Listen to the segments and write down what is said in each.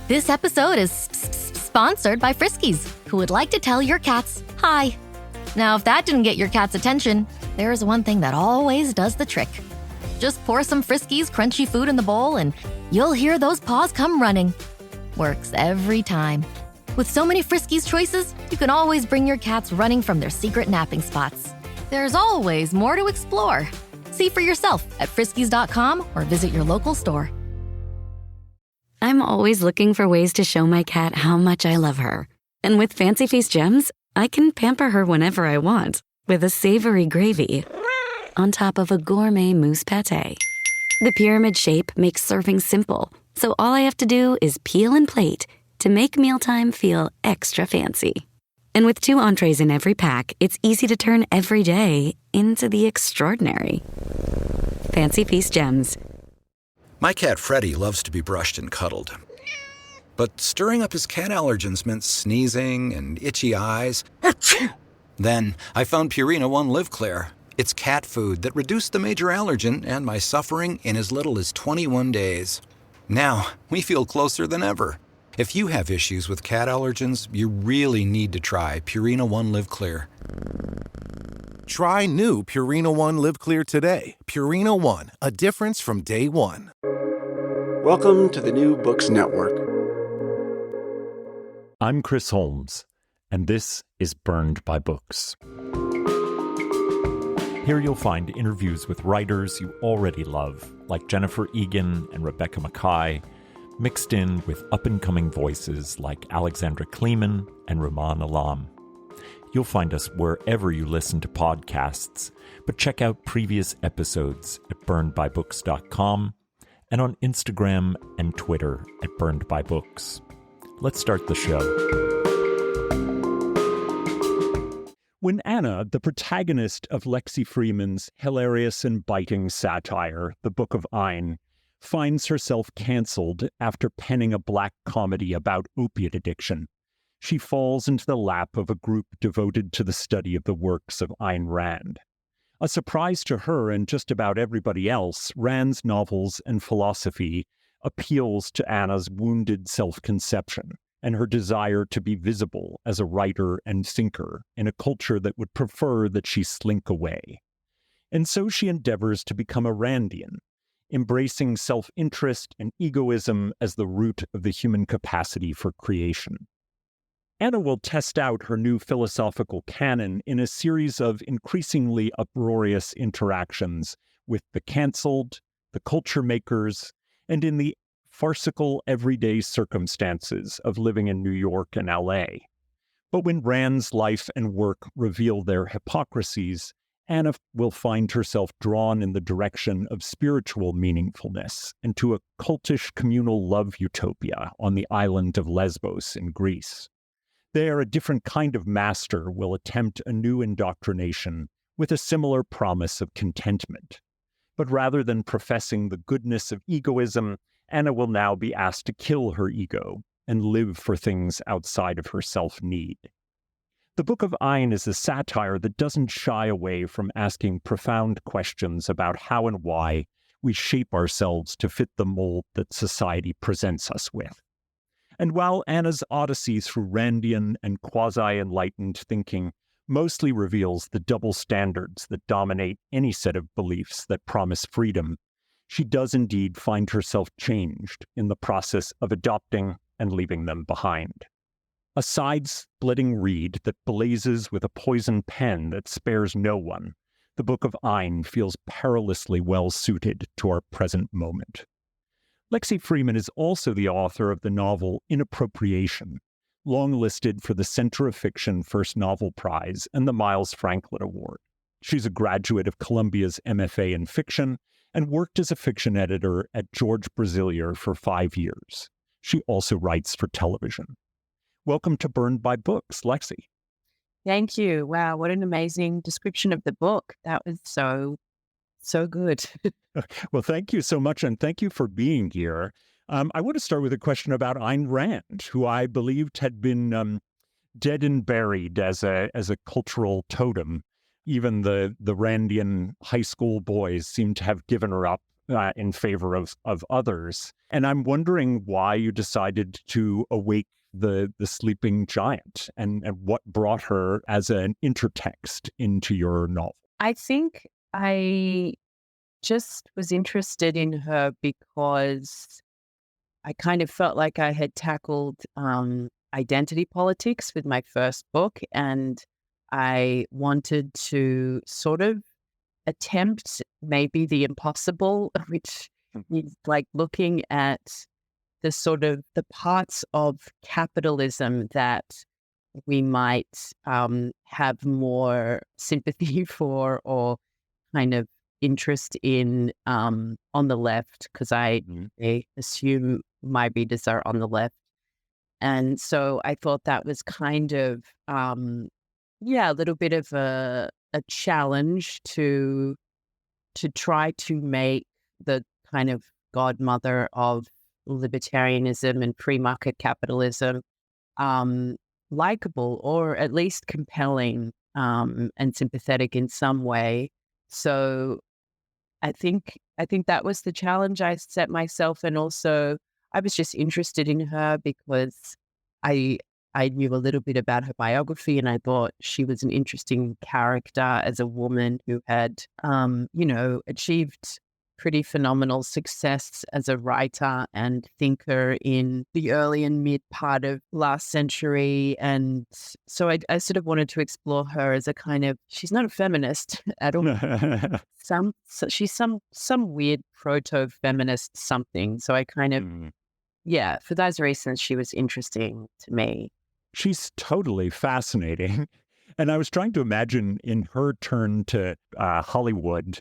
This episode is sponsored by Friskies, who would like to tell your cats hi. Now, if that didn't get your cat's attention, there is one thing that always does the trick. Just pour some Friskies crunchy food in the bowl and you'll hear those paws come running. Works every time. With so many Friskies choices, you can always bring your cats running from their secret napping spots. There's always more to explore. See for yourself at friskies.com or visit your local store. I'm always looking for ways to show my cat how much I love her. And with Fancy Feast gems, I can pamper her whenever I want with a savory gravy on top of a gourmet mousse pâté. The pyramid shape makes serving simple, so all I have to do is peel and plate to make mealtime feel extra fancy. And with 2 entrees in every pack, it's easy to turn every day into the extraordinary. Fancy Feast gems. My cat Freddie loves to be brushed and cuddled. But stirring up his cat allergens meant sneezing and itchy eyes. Then I found Purina One Live Clear. It's cat food that reduced the major allergen and my suffering in as little as 21 days. Now, we feel closer than ever. If you have issues with cat allergens, you really need to try Purina One Live Clear. Try new Purina One Live Clear today. Purina One, a difference from day one. Welcome to the New Books Network. I'm Chris Holmes, and this is Burned by Books. Here you'll find interviews with writers you already love, like Jennifer Egan and Rebecca Mackay, mixed in with up-and-coming voices like Alexandra Kleeman and Rumaan Alam. You'll find us wherever you listen to podcasts, but check out previous episodes at burnedbybooks.com and on Instagram and Twitter at burnedbybooks. Let's start the show. When Anna, the protagonist of Lexi Freiman's hilarious and biting satire, The Book of Ayn, finds herself cancelled after penning a black comedy about opiate addiction, she falls into the lap of a group devoted to the study of the works of Ayn Rand. A surprise to her and just about everybody else, Rand's novels and philosophy appeals to Anna's wounded self-conception and her desire to be visible as a writer and thinker in a culture that would prefer that she slink away. And so she endeavors to become a Randian, embracing self-interest and egoism as the root of the human capacity for creation. Anna will test out her new philosophical canon in a series of increasingly uproarious interactions with the cancelled, the culture makers, and in the farcical everyday circumstances of living in New York and LA. But when Rand's life and work reveal their hypocrisies, Anna will find herself drawn in the direction of spiritual meaningfulness and to a cultish communal love utopia on the island of Lesbos in Greece. There, a different kind of master will attempt a new indoctrination with a similar promise of contentment. But rather than professing the goodness of egoism, Anna will now be asked to kill her ego and live for things outside of her self-need. The Book of Ayn is a satire that doesn't shy away from asking profound questions about how and why we shape ourselves to fit the mold that society presents us with. And while Anna's odyssey through Randian and quasi-enlightened thinking mostly reveals the double standards that dominate any set of beliefs that promise freedom, she does indeed find herself changed in the process of adopting and leaving them behind. A side-splitting read that blazes with a poison pen that spares no one, the Book of Ayn feels perilously well-suited to our present moment. Lexi Freiman is also the author of the novel Inappropriation, long-listed for the Center of Fiction First Novel Prize and the Miles Franklin Award. She's a graduate of Columbia's MFA in Fiction and worked as a fiction editor at George Brasilier for 5 years. She also writes for television. Welcome to Burned by Books, Lexi. Thank you. Wow, what an amazing description of the book. That was so good. Well, thank you so much, and thank you for being here. I want to start with a question about Ayn Rand, who I believed had been dead and buried as a cultural totem. Even the Randian high school boys seem to have given her up in favor of others. And I'm wondering why you decided to awake the sleeping giant and what brought her as an intertext into your novel. I think I just was interested in her because I kind of felt like I had tackled identity politics with my first book, and I wanted to sort of attempt maybe the impossible, which is like looking at the sort of the parts of capitalism that we might have more sympathy for or kind of interest in on the left, because I assume my readers are on the left. And so I thought that was kind of, a little bit of a challenge to try to make the kind of godmother of libertarianism and free market capitalism likable, or at least compelling and sympathetic in some way. So I think that was the challenge I set myself, and also I was just interested in her because I knew a little bit about her biography, and I thought she was an interesting character as a woman who had, achieved pretty phenomenal success as a writer and thinker in the early and mid part of last century. And so I sort of wanted to explore her as a kind of, she's not a feminist at all. She's some weird proto-feminist something. So I kind of, for those reasons, she was interesting to me. She's totally fascinating. And I was trying to imagine in her turn to Hollywood,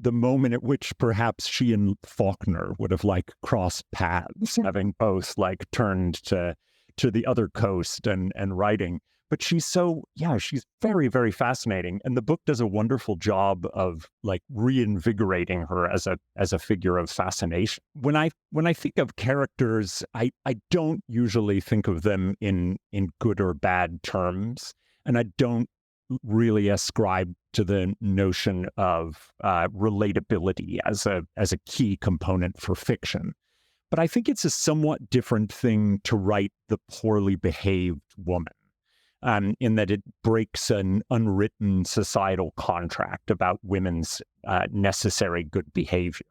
the moment at which perhaps she and Faulkner would have like crossed paths, having both like turned to the other coast and writing. But she's very, very fascinating. And the book does a wonderful job of like reinvigorating her as a figure of fascination. When I think of characters, I don't usually think of them in good or bad terms. And I don't really ascribe to the notion of relatability as a key component for fiction. But I think it's a somewhat different thing to write the poorly behaved woman, in that it breaks an unwritten societal contract about women's necessary good behavior.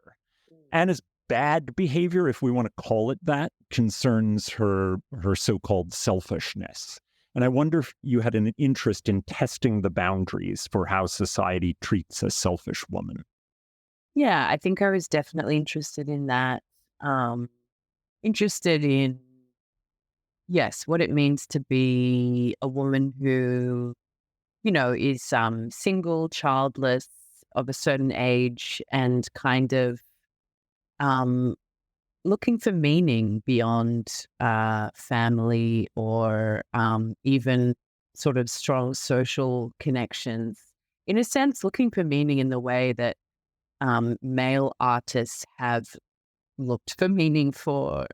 Anna's bad behavior, if we want to call it that, concerns her so-called selfishness. And I wonder if you had an interest in testing the boundaries for how society treats a selfish woman. Yeah, I think I was definitely interested in that. Interested in, yes, what it means to be a woman who, is single, childless, of a certain age, and kind of looking for meaning beyond family or even sort of strong social connections. In a sense, looking for meaning in the way that male artists have looked for meaning for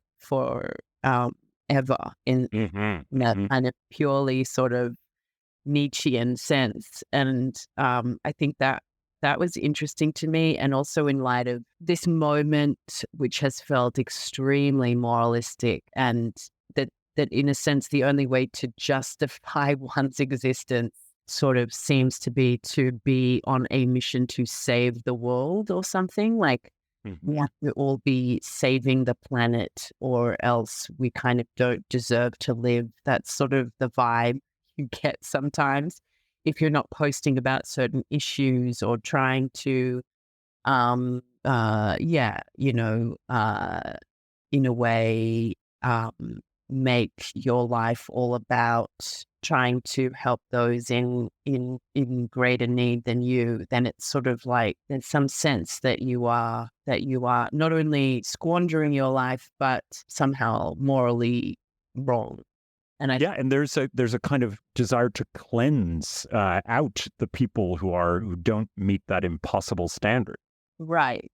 ever in that kind of purely sort of Nietzschean sense. And I think that was interesting to me, and also in light of this moment, which has felt extremely moralistic, and that in a sense, the only way to justify one's existence sort of seems to be on a mission to save the world or something. Like we have to all be saving the planet, or else we kind of don't deserve to live. That's sort of the vibe you get sometimes if you're not posting about certain issues or trying to, in a way, make your life all about trying to help those in greater need than you. Then it's sort of like there's some sense that you are not only squandering your life, but somehow morally wrong. And and there's a kind of desire to cleanse out the people who don't meet that impossible standard. Right.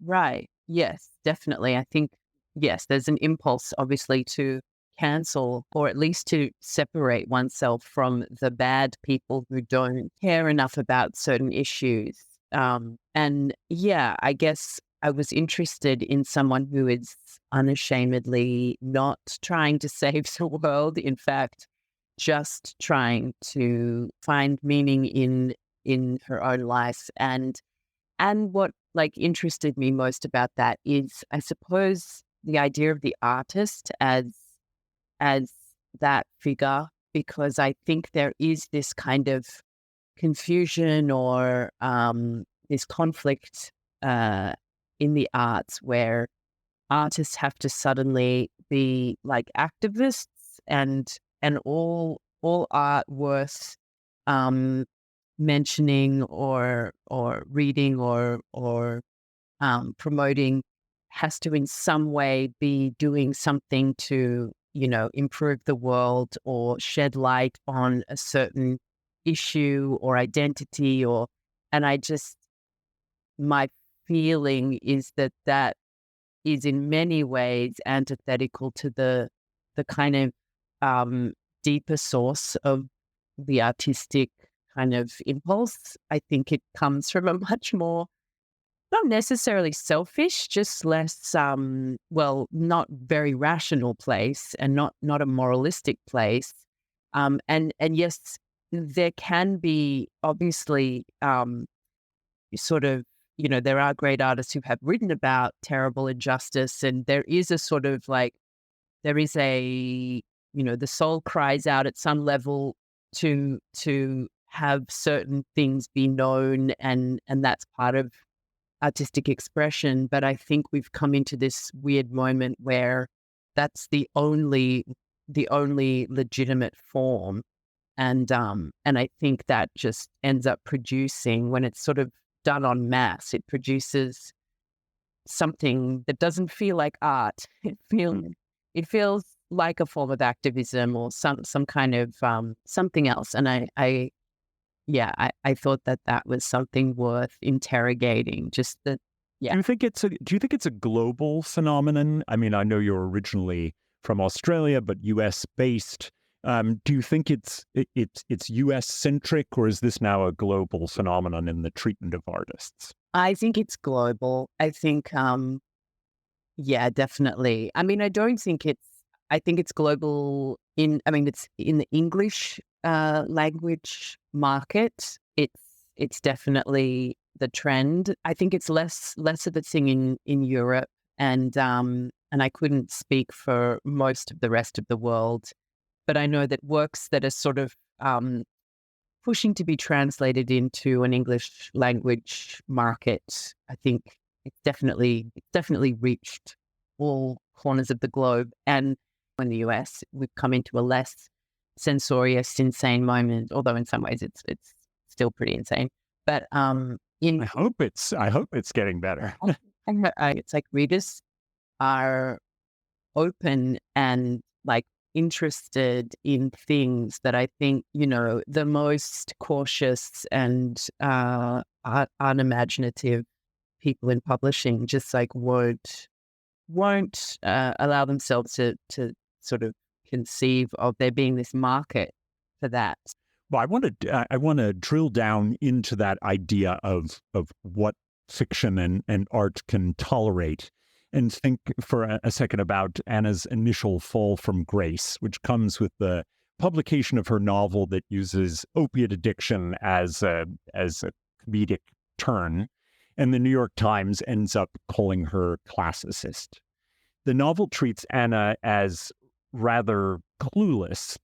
Yes, definitely. I think, yes, there's an impulse, obviously, to cancel, or at least to separate oneself from the bad people who don't care enough about certain issues. And yeah, I guess I was interested in someone who is unashamedly not trying to save the world. In fact, just trying to find meaning in her own life. And what like interested me most about that is, I suppose, the idea of the artist as that figure, because I think there is this kind of confusion or this conflict in the arts where artists have to suddenly be like activists, and all art worth mentioning or reading or promoting has to in some way be doing something to, improve the world or shed light on a certain issue or identity. And my feeling is that is in many ways antithetical to the kind of deeper source of the artistic kind of impulse. I think it comes from a much more, not necessarily selfish, just less, not very rational place, and not a moralistic place. And yes, there can be obviously sort of, there are great artists who have written about terrible injustice, and there is a sort of like, there is a, the soul cries out at some level to have certain things be known, and that's part of artistic expression. But I think we've come into this weird moment where that's the only legitimate form, and I think that just ends up producing, when it's sort of done en masse, it produces something that doesn't feel like art. It feels like a form of activism or some kind of something else. And I thought that was something worth interrogating. Just that. Yeah. Do you think it's a global phenomenon? I mean, I know you're originally from Australia, but U.S. based. Do you think it's U.S. centric, or is this now a global phenomenon in the treatment of artists? I think it's global. I think, definitely. I mean, I think it's global it's in the English language market. It's definitely the trend. I think it's less of a thing in Europe, and I couldn't speak for most of the rest of the world, but I know that works that are sort of pushing to be translated into an English language market, I think it's definitely reached all corners of the globe. And in the US, we've come into a less censorious, insane moment, although in some ways it's still pretty insane. But I hope it's getting better. It's like readers are open and like interested in things that I think, the most cautious and unimaginative people in publishing just like won't allow themselves to sort of conceive of there being this market for that. Well, I want to drill down into that idea of what fiction and art can tolerate, and think for a second about Anna's initial fall from grace, which comes with the publication of her novel that uses opiate addiction as a comedic turn, and the New York Times ends up calling her classicist. The novel treats Anna as rather clueless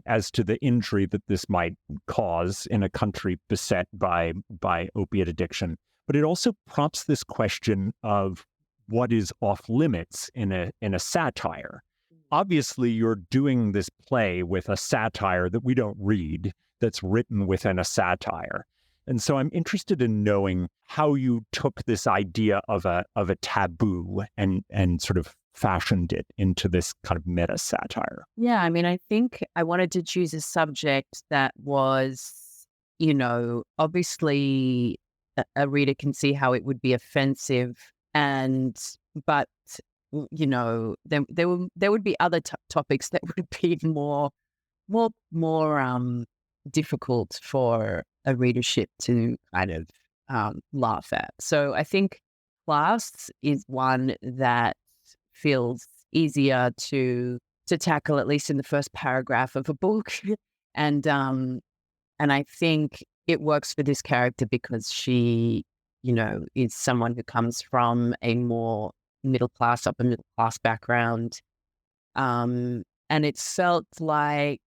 as to the injury that this might cause in a country beset by opiate addiction. But it also prompts this question of what is off limits in a satire. Obviously, you're doing this play with a satire that we don't read, that's written within a satire. And so I'm interested in knowing how you took this idea of a taboo and sort of fashioned it into this kind of meta satire. Yeah, I mean, I think I wanted to choose a subject that was, obviously a reader can see how it would be offensive, but there would be other topics that would be more difficult for a readership to kind of laugh at. So I think class is one that feels easier to tackle, at least in the first paragraph of a book. And I think it works for this character because she, is someone who comes from a more upper middle class background. And it felt like,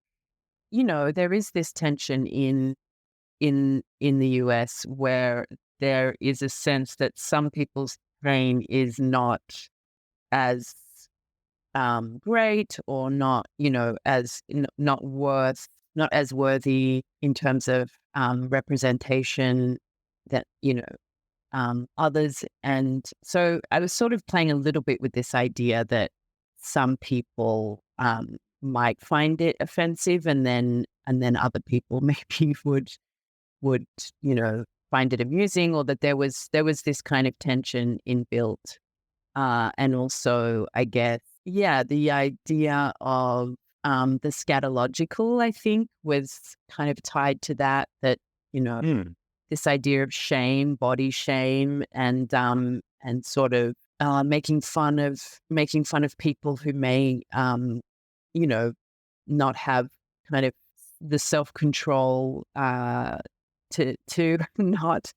there is this tension in the US where there is a sense that some people's brain is not as great, or not, as not as worthy in terms of representation that others. And so I was sort of playing a little bit with this idea that some people might find it offensive, and then other people maybe would find it amusing, or that there was this kind of tension inbuilt. And also, I guess, the idea of the scatological, I think, was kind of tied to that, this idea of shame, body shame, and sort of making fun of people who may, not have kind of the self-control to not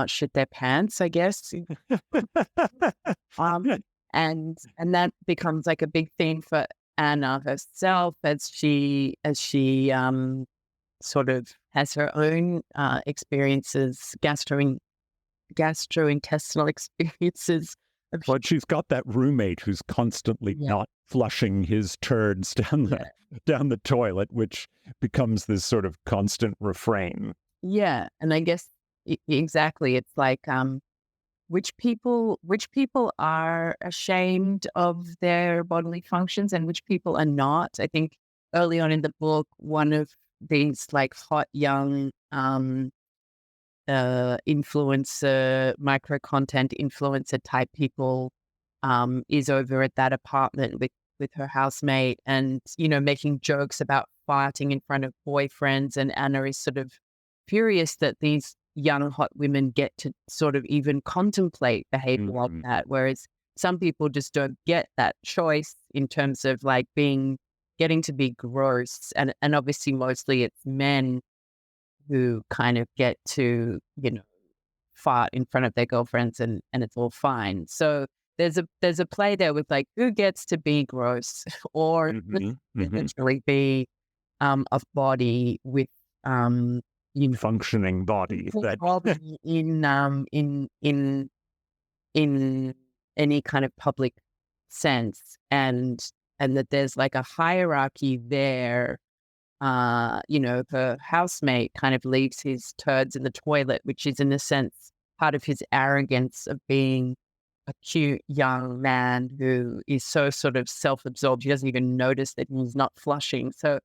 shit their pants, I guess. And that becomes like a big theme for Anna herself as she sort of has her own experiences, gastrointestinal experiences. But she's got that roommate who's constantly not flushing his turds down the toilet, which becomes this sort of constant refrain. Yeah, and I guess exactly, it's like which people are ashamed of their bodily functions and which people are not. I think early on in the book, one of these like hot young influencer, micro content influencer type people is over at that apartment with her housemate, and making jokes about farting in front of boyfriends, and Anna is sort of furious that these young hot women get to sort of even contemplate behavior like that, whereas some people just don't get that choice in terms of like getting to be gross, and obviously mostly it's men who kind of get to fart in front of their girlfriends, and it's all fine. So there's a play there with like who gets to be gross or eventually be a body with functioning body that in any kind of public sense, and that there's like a hierarchy there. Her housemate kind of leaves his turds in the toilet, which is in a sense part of his arrogance of being a cute young man who is so sort of self-absorbed he doesn't even notice that he's not flushing. So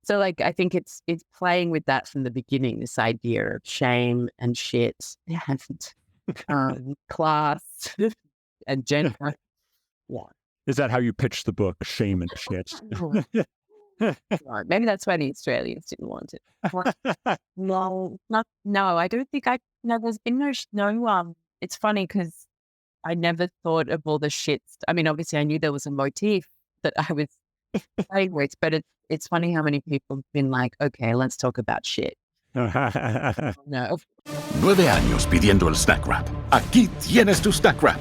like I think it's playing with that from the beginning, this idea of shame and shit and class and gender. Yeah. Is that how you pitch the book, Shame and Shit? Maybe that's why the Australians didn't want it. No, I don't think there's been no, it's funny because I never thought of all the shits. I mean, obviously I knew there was a motif that I was playing with, but it's funny how many people have been like, okay, let's talk about shit. No. 9 años pidiendo el snack wrap. Aquí tienes tu snack wrap.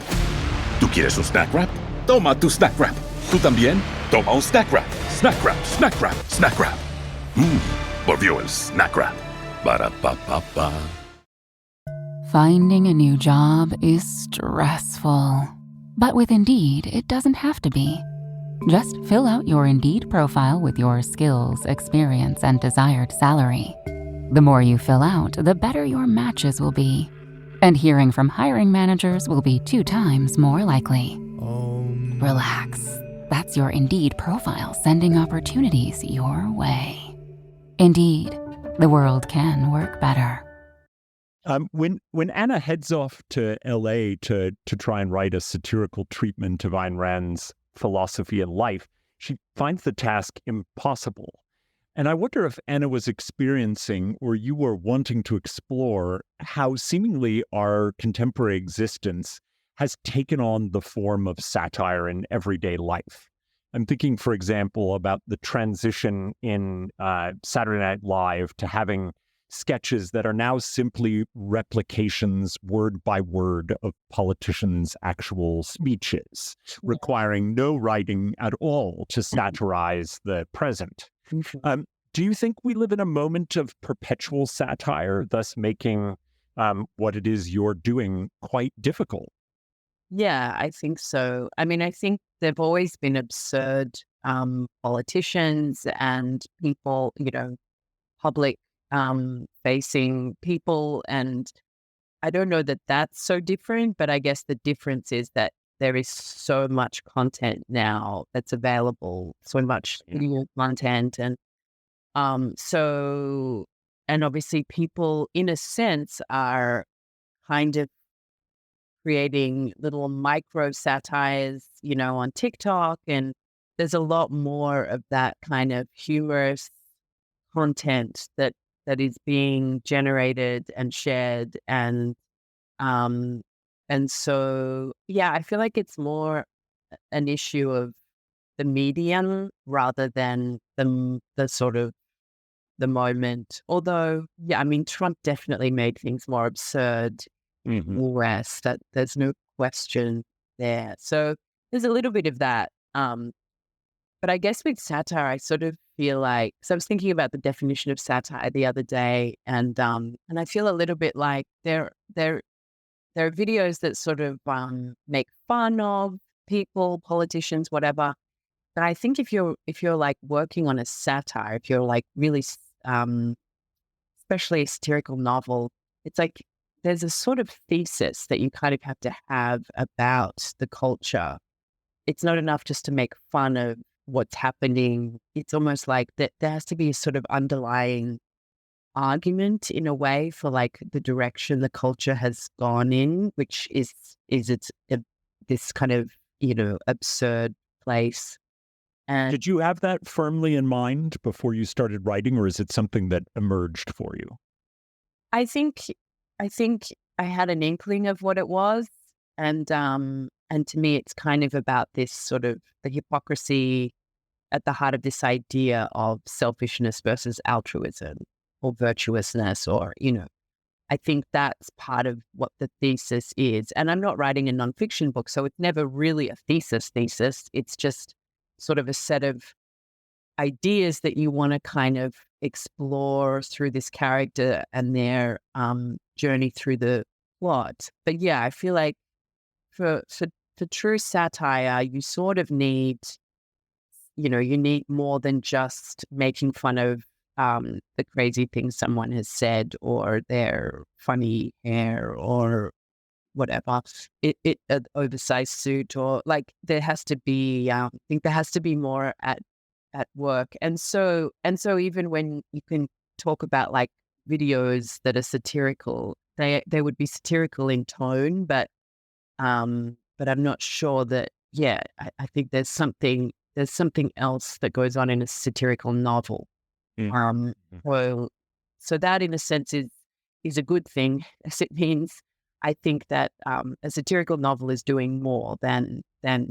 ¿Tú quieres un snack wrap? Toma tu snack wrap. ¿Tú también? Toma un snack wrap. Snack wrap, snack wrap, snack wrap. Volvió el snack wrap. Ba-da-ba-ba-ba. Finding a new job is stressful. But with Indeed, it doesn't have to be. Just fill out your Indeed profile with your skills, experience, and desired salary. The more you fill out, the better your matches will be. And hearing from hiring managers will be 2 times more likely. Relax. That's your Indeed profile sending opportunities your way. Indeed, the world can work better. When Anna heads off to L.A. to try and write a satirical treatment of Ayn Rand's philosophy and life, she finds the task impossible. And I wonder if Anna was experiencing, or you were wanting to explore, how seemingly our contemporary existence has taken on the form of satire in everyday life. I'm thinking, for example, about the transition in Saturday Night Live to having sketches that are now simply replications, word by word, of politicians' actual speeches, requiring no writing at all to satirize the present. Do you think we live in a moment of perpetual satire, thus making what it is you're doing quite difficult? Yeah, I think so. I mean, I think there've always been absurd politicians and people, public facing people. And I don't know that that's so different, but I guess the difference is that there is so much content now that's available, so much video content. And and obviously people, in a sense, are kind of creating little micro satires, on TikTok. And there's a lot more of that kind of humorous content that is being generated and shared. And so, yeah, I feel like it's more an issue of the medium rather than the sort of the moment. Although, yeah, I mean, Trump definitely made things more absurd in the West. That there's no question there. So there's a little bit of that. But I guess with satire, I sort of feel like, so I was thinking about the definition of satire the other day, and I feel a little bit like there are videos that sort of make fun of people, politicians, whatever. But I think if you're like working on a satire, if you're like really, especially a satirical novel, it's like there's a sort of thesis that you kind of have to have about the culture. It's not enough just to make fun of what's happening. It's almost like that there has to be a sort of underlying argument in a way for like the direction the culture has gone in, which is this kind of, absurd place. And did you have that firmly in mind before you started writing, or is it something that emerged for you? I think I had an inkling of what it was. And to me, it's kind of about this sort of the hypocrisy at the heart of this idea of selfishness versus altruism or virtuousness, or, I think that's part of what the thesis is. And I'm not writing a nonfiction book, so it's never really a thesis. It's just sort of a set of ideas that you want to kind of explore through this character and their journey through the plot. But yeah, I feel like for true satire, you sort of need, you need more than just making fun of the crazy things someone has said or their funny hair or whatever, an oversized suit, or like there has to be, I think there has to be more at work. And so even when you can talk about like videos that are satirical, they would be satirical in tone, but I'm not sure that, yeah, I think there's something else that goes on in a satirical novel. So that in a sense is a good thing, as it means I think that a satirical novel is doing more than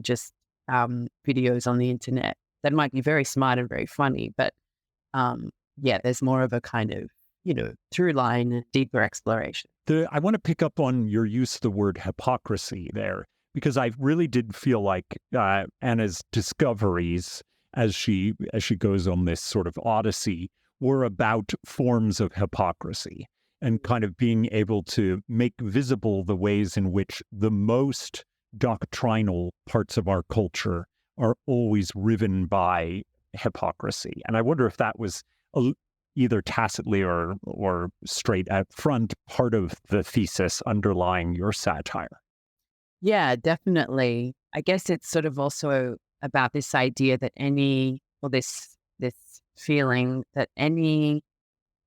just videos on the internet that might be very smart and very funny, but yeah, there's more of a kind of, through line, deeper exploration. I want to pick up on your use of the word hypocrisy there, because I really did feel like Anna's discoveries as she goes on this sort of odyssey were about forms of hypocrisy and kind of being able to make visible the ways in which the most doctrinal parts of our culture are always riven by hypocrisy. And I wonder if that was either tacitly or straight out front part of the thesis underlying your satire. Yeah, definitely. I guess it's sort of also about this idea that this feeling that any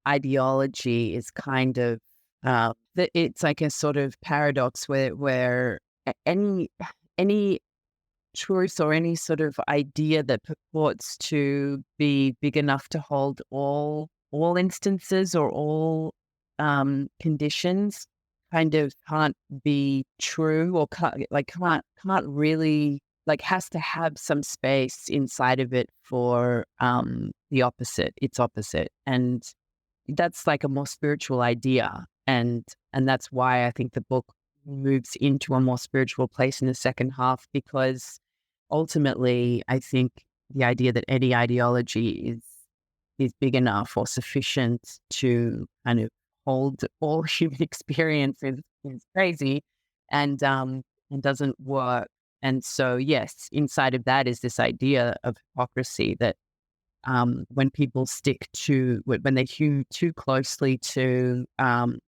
ideology is kind of that it's like a sort of paradox where any truth or any sort of idea that purports to be big enough to hold all instances or all conditions kind of can't be true, or can't really, like, has to have some space inside of it for its opposite. And that's like a more spiritual idea. And that's why I think the book moves into a more spiritual place in the second half, because ultimately I think the idea that any ideology is big enough or sufficient to kind of hold all human experience is crazy, and doesn't work. And so, yes, inside of that is this idea of hypocrisy that when people when they hew too closely to an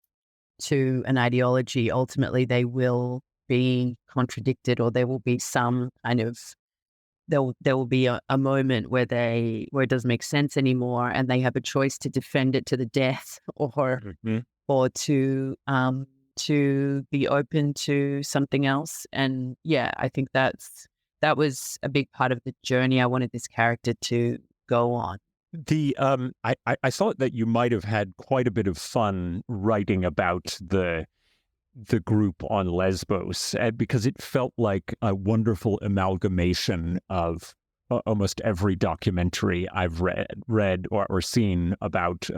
ideology, ultimately they will be contradicted, or there will be some kind of there will be a moment where it doesn't make sense anymore, and they have a choice to defend it to the death, or to be open to something else. And yeah, I think that was a big part of the journey I wanted this character to go on. I thought that you might have had quite a bit of fun writing about the group on Lesbos, because it felt like a wonderful amalgamation of almost every documentary I've read or seen about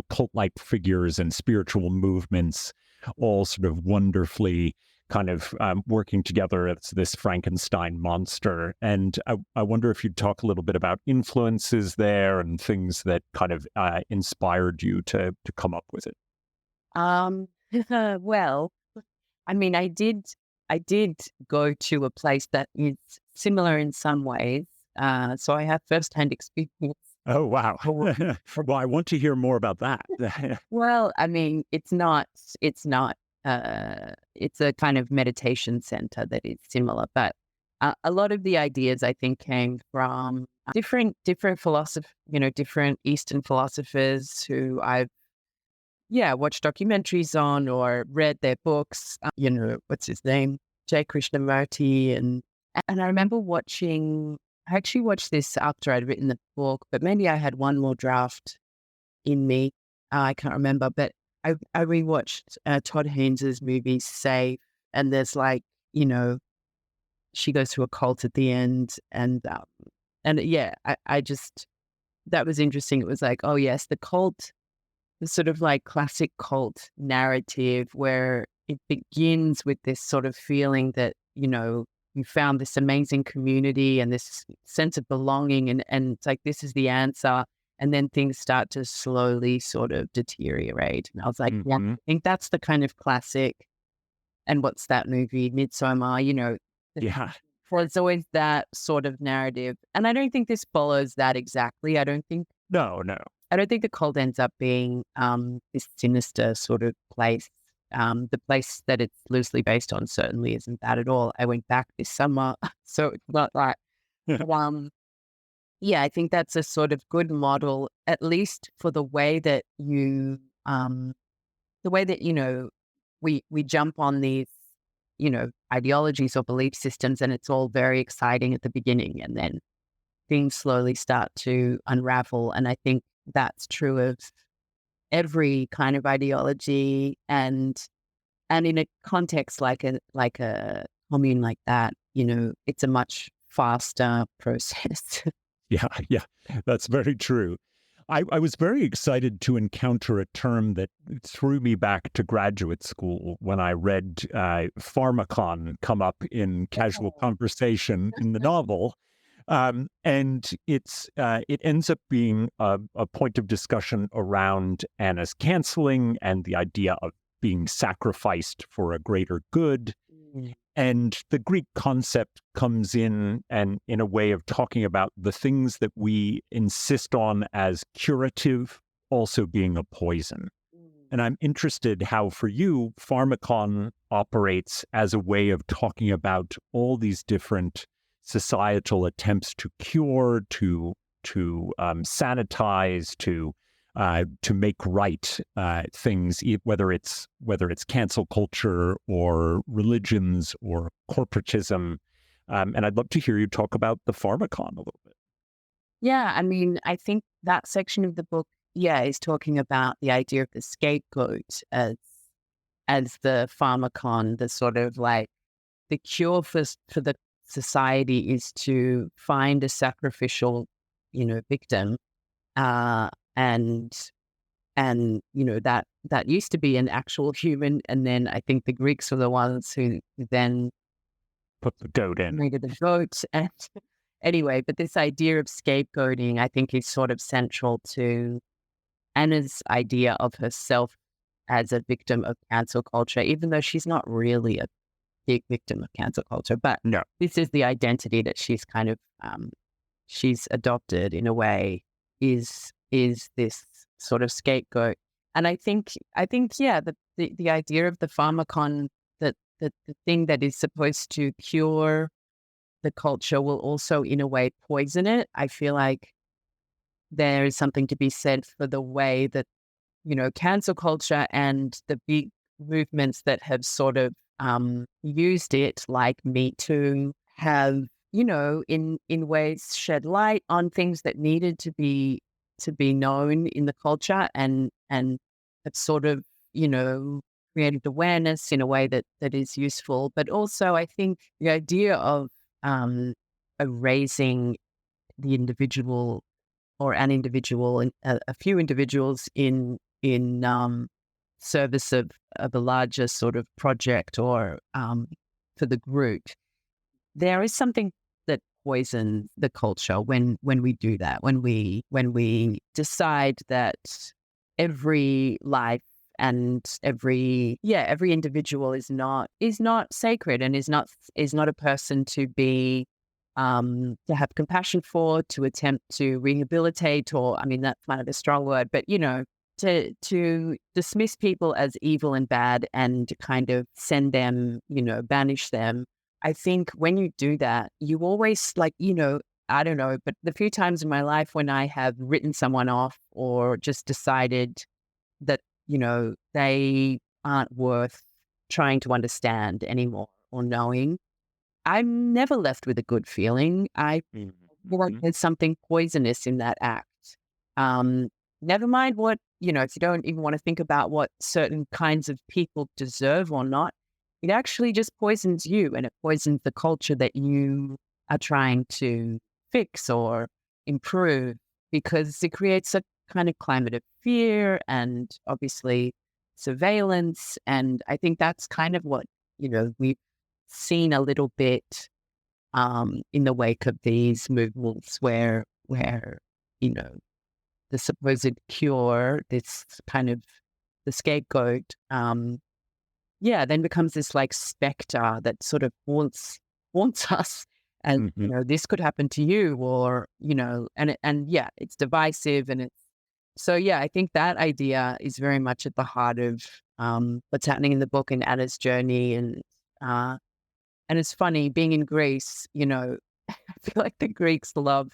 cult-like figures and spiritual movements, all sort of wonderfully kind of working together as this Frankenstein monster. And I wonder if you'd talk a little bit about influences there and things that kind of inspired you to come up with it. Well, I mean, I did go to a place that is similar in some ways. So I have firsthand experience. Oh, wow. Well, I want to hear more about that. Well, I mean, it's a kind of meditation center that is similar, but a lot of the ideas I think came from different philosophers, different Eastern philosophers who I've watched documentaries on or read their books. What's his name? J. Krishnamurti, and I remember I actually watched this after I'd written the book, but maybe I had one more draft in me. I can't remember, but I rewatched Todd Haynes' movie Safe, and there's she goes to a cult at the end, and I just, that was interesting. It was like, oh yes, the cult, the sort of like classic cult narrative where it begins with this sort of feeling that, you found this amazing community and this sense of belonging, and it's like, this is the answer. And then things start to slowly sort of deteriorate. And I was like, yeah, I think that's the kind of classic. And what's that movie, Midsommar, Yeah. It's always that sort of narrative. And I don't think this follows that exactly. No. I don't think the cult ends up being this sinister sort of place. The place that it's loosely based on certainly isn't that at all. I went back this summer, so it's not like, I think that's a sort of good model, at least for the way that we jump on these, ideologies or belief systems, and it's all very exciting at the beginning, and then things slowly start to unravel. And I think that's true of every kind of ideology, and in a context like a commune like that, it's a much faster process. Yeah, that's very true. I was very excited to encounter a term that threw me back to graduate school when I read pharmacon come up in casual conversation in the novel. And it ends up being a point of discussion around Anna's canceling and the idea of being sacrificed for a greater good. And the Greek concept comes in and in a way of talking about the things that we insist on as curative also being a poison. And I'm interested how for you, pharmacon operates as a way of talking about all these different societal attempts to cure, to sanitize, to make right things, whether it's cancel culture or religions or corporatism. And I'd love to hear you talk about the pharmacon a little bit. Yeah, I mean, I think that section of the book, is talking about the idea of the scapegoat as as the pharmacon, the sort of like the cure for the society is to find a sacrificial, victim, uh, and that used to be an actual human, and then I think the Greeks were the ones who then put the goat in. made it a goat, and anyway, but this idea of scapegoating, I think, is sort of central to Anna's idea of herself as a victim of cancel culture, even though she's not really a big victim of cancel culture. But no, this is the identity that she's kind of she's adopted in a way, is this sort of scapegoat. And I think yeah, the idea of the pharmacon, that the thing that is supposed to cure the culture will also in a way poison it. I feel like there is something to be said for the way that, cancel culture and the big movements that have sort of used it, like Me Too, have, in ways shed light on things that needed to be known in the culture, and have sort of, created awareness in a way that is useful. But also, I think the idea of erasing the individual or an individual and a few individuals in service of a larger sort of project or for the group, there is something that poisons the culture when we do that, when we decide that every life and every individual is not sacred, and is not a person to be to have compassion for, to attempt to rehabilitate, or I mean that's kind of a strong word, but to dismiss people as evil and bad and kind of send them, banish them. I think when you do that, you always I don't know, but the few times in my life when I have written someone off or just decided that, they aren't worth trying to understand anymore or knowing, I'm never left with a good feeling. I feel like there's something poisonous in that act. Never mind what, if you don't even want to think about what certain kinds of people deserve or not, it actually just poisons you, and it poisons the culture that you are trying to fix or improve, because it creates a kind of climate of fear and obviously surveillance. And I think that's kind of what, we've seen a little bit in the wake of these movements where the supposed cure, this kind of the scapegoat, then becomes this like specter that sort of haunts us. And this could happen to you, or and it's divisive, and it's so I think that idea is very much at the heart of what's happening in the book and Anna's journey. And it's funny being in Greece. I feel like the Greeks love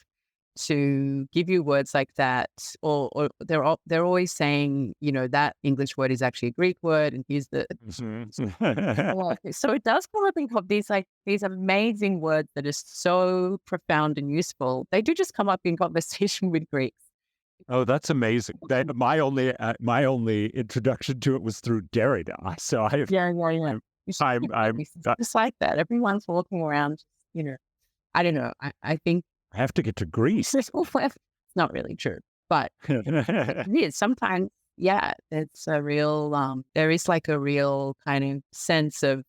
to give you words like that, or they're always saying, that English word is actually a Greek word, and here's the so it does come up in these amazing words that are so profound and useful. They do just come up in conversation with Greeks. Oh, that's amazing. My only introduction to it was through Derrida. So I'm just like that. Everyone's walking around, I don't know. I think I have to get to Greece. It's not really true, but it is. Sometimes, it's a real, there is like a real kind of sense of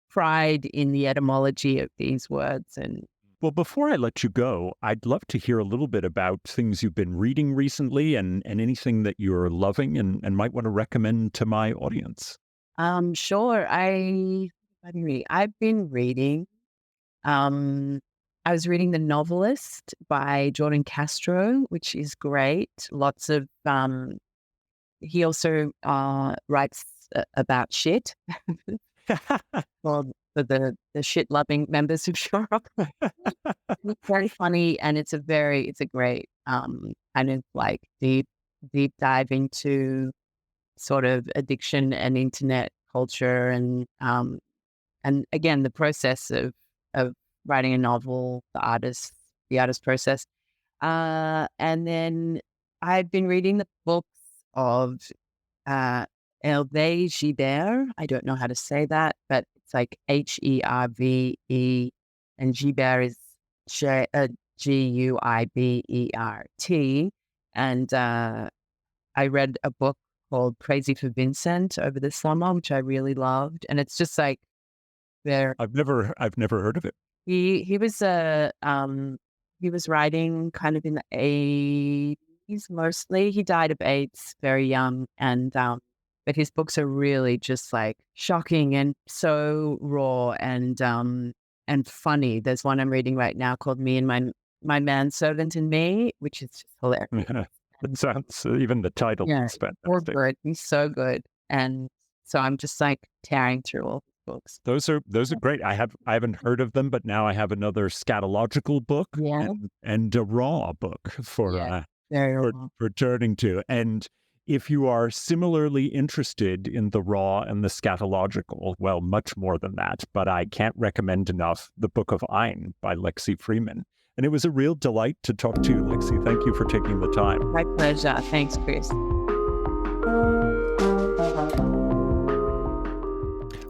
pride in the etymology of these words. And well, before I let you go, I'd love to hear a little bit about things you've been reading recently, and anything that you're loving and might want to recommend to my audience. Sure. I've been reading, I was reading The Novelist by Jordan Castro, which is great. Lots of, he also writes about shit. Well, for the shit-loving members of Sherlock. It's very funny, and it's a great kind of like deep dive into sort of addiction and internet culture, and again the process of writing a novel, the artist process. And then I've been reading the books of Ayn Hervé Gibert. I don't know how to say that, but it's like Herve, and Gibert is Guibert. And I read a book called Crazy for Vincent over the summer, which I really loved. And it's just like I've never heard of it. he was he was writing kind of in the 80s mostly. He died of AIDS very young, and but his books are really just like shocking and so raw and funny. There's one I'm reading right now called Me and My Manservant and Me, which is just hilarious. It sounds, even the title is fantastic. Good. He's so good. And so I'm just like tearing through all his books. Those are great. I haven't heard of them, but now I have another scatological book and a raw book for turning to. And if you are similarly interested in the raw and the scatological, well, much more than that, but I can't recommend enough The Book of Ayn by Lexi Freiman. And it was a real delight to talk to you, Lexi. Thank you for taking the time. My pleasure. Thanks, Chris.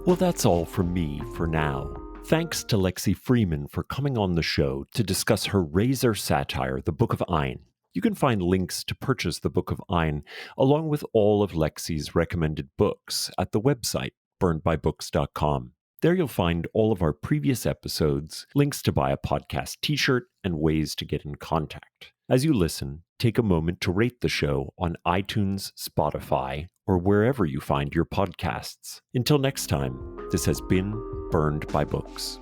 Well, that's all from me for now. Thanks to Lexi Freiman for coming on the show to discuss her razor satire, The Book of Ayn. You can find links to purchase The Book of Ayn, along with all of Lexi's recommended books, at the website, burnedbybooks.com. There you'll find all of our previous episodes, links to buy a podcast t-shirt, and ways to get in contact. As you listen, take a moment to rate the show on iTunes, Spotify, or wherever you find your podcasts. Until next time, this has been Burned by Books.